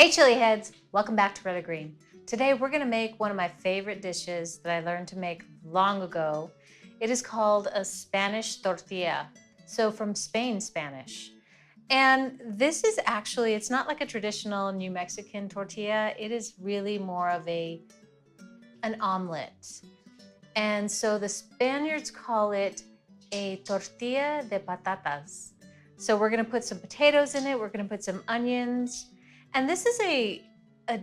Hey Chile-Heads, welcome back to Red or Green. Today we're going to make one of my favorite dishes that I learned to make long ago. It is called a Spanish Tortilla, so from Spain Spanish. And this is actually, it's not like a traditional New Mexican tortilla, it is really more of an omelet. And so the Spaniards call it a tortilla de patatas. So we're going to put some potatoes in it, we're going to put some onions. And this is a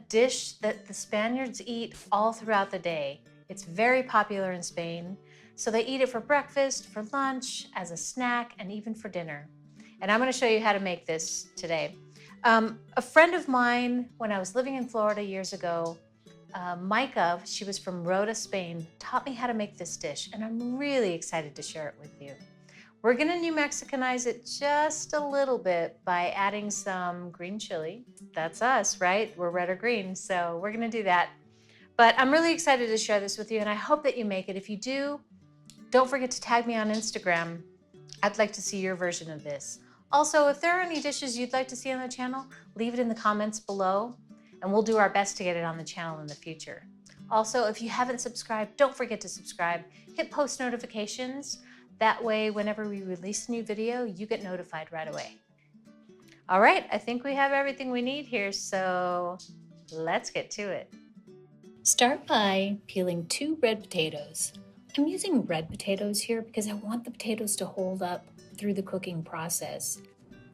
dish that the Spaniards eat all throughout the day. It's very popular in Spain. So they eat it for breakfast, for lunch, as a snack, and even for dinner. And I'm going to show you how to make this today. A friend of mine, when I was living in Florida years ago, Micah, she was from Rota, Spain, taught me how to make this dish, and I'm really excited to share it with you. We're going to New Mexicanize it just a little bit by adding some green chili. That's us, right? We're red or green, so we're going to do that. But I'm really excited to share this with you, and I hope that you make it. If you do, don't forget to tag me on Instagram. I'd like to see your version of this. Also, if there are any dishes you'd like to see on the channel, leave it in the comments below, and we'll do our best to get it on the channel in the future. Also, if you haven't subscribed, don't forget to subscribe. Hit post notifications. That way, whenever we release a new video, you get notified right away. All right, I think we have everything we need here, so let's get to it. Start by peeling 2 red potatoes. I'm using red potatoes here because I want the potatoes to hold up through the cooking process.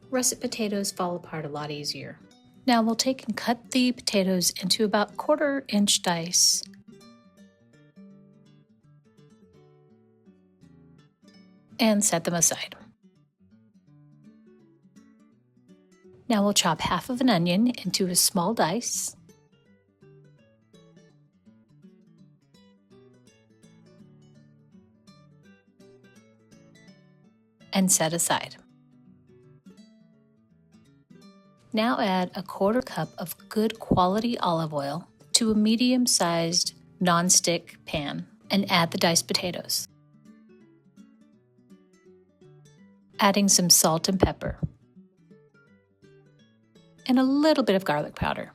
Russet potatoes fall apart a lot easier. Now we'll take and cut the potatoes into about 1/4 inch dice. And set them aside. Now we'll chop half of an onion into a small dice. And set aside. Now add a 1/4 cup of good quality olive oil to a medium-sized non-stick pan and add the diced potatoes. Adding some salt and pepper, and a little bit of garlic powder.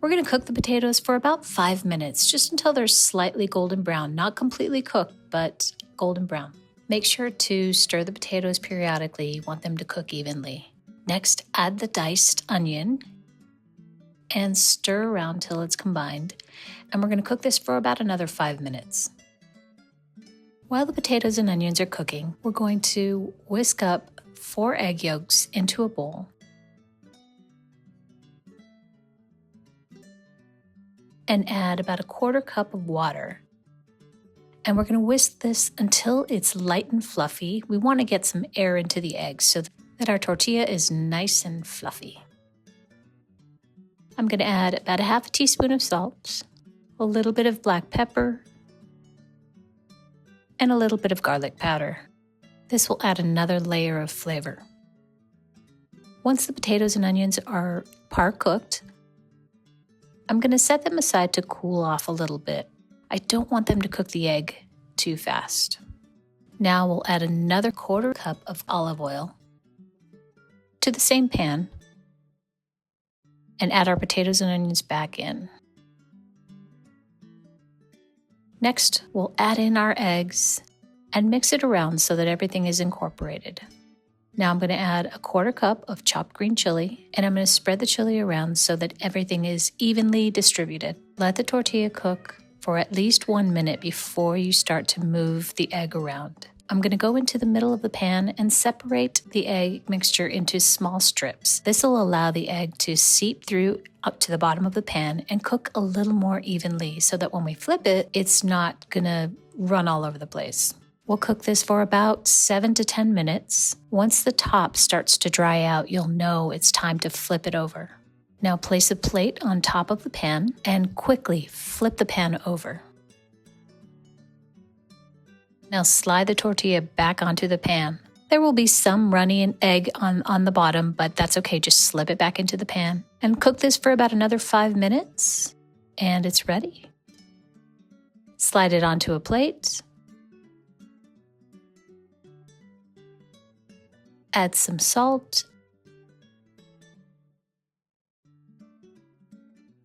We're going to cook the potatoes for about 5 minutes, just until they're slightly golden brown, not completely cooked, but golden brown. Make sure to stir the potatoes periodically. You want them to cook evenly. Next, add the diced onion and stir around till it's combined, and we're going to cook this for about another 5 minutes. While the potatoes and onions are cooking, we're going to whisk up 4 egg yolks into a bowl and add about a 1/4 cup of water. And we're going to whisk this until it's light and fluffy. We want to get some air into the eggs so that our tortilla is nice and fluffy. I'm going to add about 1/2 teaspoon of salt, a little bit of black pepper, and a little bit of garlic powder. This will add another layer of flavor. Once the potatoes and onions are par cooked, I'm going to set them aside to cool off a little bit. I don't want them to cook the egg too fast. Now we'll add another 1/4 cup of olive oil to the same pan and add our potatoes and onions back in. Next, we'll add in our eggs and mix it around so that everything is incorporated. Now I'm going to add a 1/4 cup of chopped green chili, and I'm going to spread the chili around so that everything is evenly distributed. Let the tortilla cook for at least 1 minute before you start to move the egg around. I'm going to go into the middle of the pan and separate the egg mixture into small strips. This will allow the egg to seep through up to the bottom of the pan and cook a little more evenly so that when we flip it, it's not going to run all over the place. We'll cook this for about 7 to 10 minutes. Once the top starts to dry out, you'll know it's time to flip it over. Now place a plate on top of the pan and quickly flip the pan over. Now slide the tortilla back onto the pan. There will be some runny egg on the bottom, but that's okay. Just slip it back into the pan and cook this for about another 5 minutes, and it's ready. Slide it onto a plate. Add some salt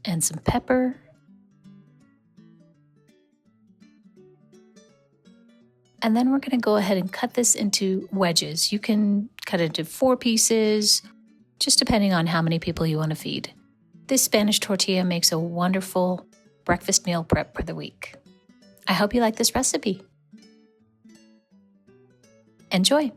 and some pepper. And then we're going to go ahead and cut this into wedges. You can cut it into 4 pieces, just depending on how many people you want to feed. This Spanish tortilla makes a wonderful breakfast meal prep for the week. I hope you like this recipe. Enjoy!